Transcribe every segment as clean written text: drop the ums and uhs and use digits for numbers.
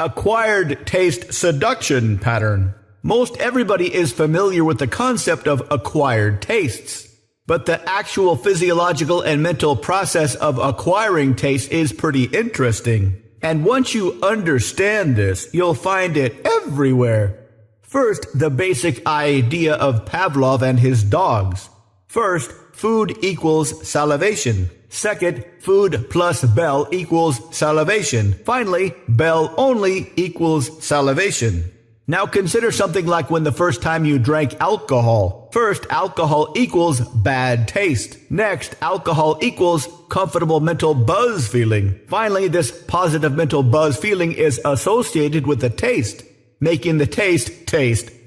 Acquired taste seduction pattern. Most everybody is familiar with the concept of acquired tastes. But the actual physiological and mental process of acquiring taste is pretty interesting. And once you understand this, you'll find it everywhere. First, the basic idea of Pavlov and his dogs. First, food equals salivation. Second, food plus bell equals salivation. Finally, bell only equals salivation. Now consider something like when the first time you drank alcohol. First, alcohol equals bad taste. Next, alcohol equals comfortable mental buzz feeling. Finally, this positive mental buzz feeling is associated with the taste, making the taste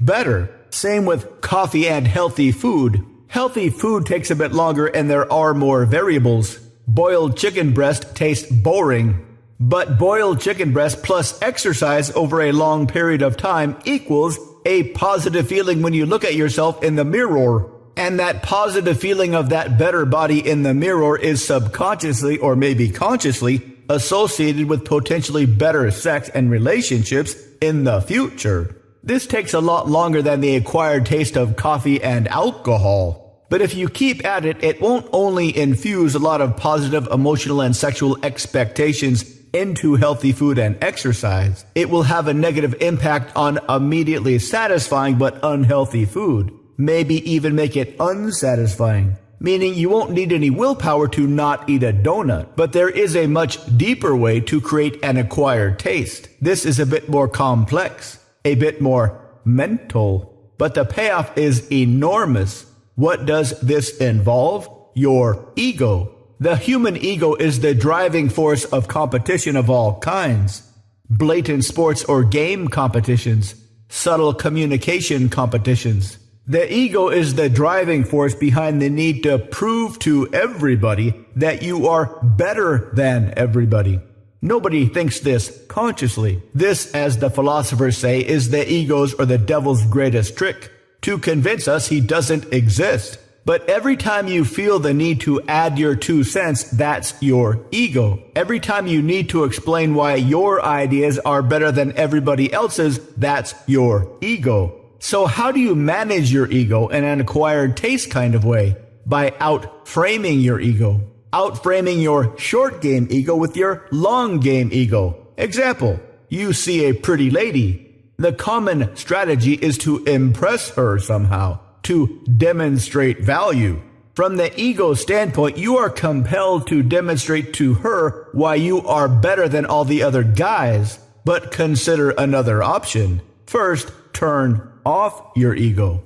better. Same with coffee and healthy food. Healthy food takes a bit longer and there are more variables. Boiled chicken breast tastes boring. But boiled chicken breast plus exercise over a long period of time equals a positive feeling when you look at yourself in the mirror. And that positive feeling of that better body in the mirror is subconsciously or maybe consciously associated with potentially better sex and relationships in the future. This takes a lot longer than the acquired taste of coffee and alcohol. But if you keep at it, it won't only infuse a lot of positive emotional and sexual expectations into healthy food and exercise, it will have a negative impact on immediately satisfying but unhealthy food. Maybe even make it unsatisfying. Meaning you won't need any willpower to not eat a donut. But there is a much deeper way to create an acquired taste. This is a bit more complex, a bit more mental. But the payoff is enormous. What does this involve? Your ego. The human ego is the driving force of competition of all kinds. Blatant sports or game competitions, subtle communication competitions. The ego is the driving force behind the need to prove to everybody that you are better than everybody. Nobody thinks this consciously. This, as the philosophers say, is the ego's or the devil's greatest trick, to convince us he doesn't exist. But every time you feel the need to add your 2 cents, that's your ego. Every time you need to explain why your ideas are better than everybody else's, that's your ego. So how do you manage your ego in an acquired taste kind of way? By outframing your ego. Outframing your short game ego with your long game ego. Example, you see a pretty lady. The common strategy is to impress her somehow, to demonstrate value. From the ego standpoint, you are compelled to demonstrate to her why you are better than all the other guys. But consider another option. First, turn off your ego.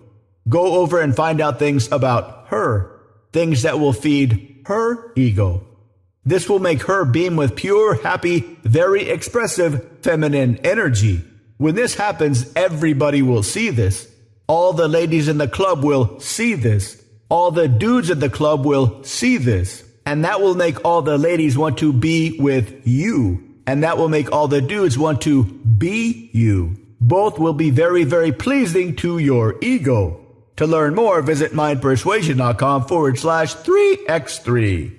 Go over and find out things about her, things that will feed her ego. This will make her beam with pure, happy, very expressive feminine energy. When this happens, everybody will see this. All the ladies in the club will see this. All the dudes at the club will see this. And that will make all the ladies want to be with you. And that will make all the dudes want to be you. Both will be very, very pleasing to your ego. To learn more, visit mindpersuasion.com/3x3.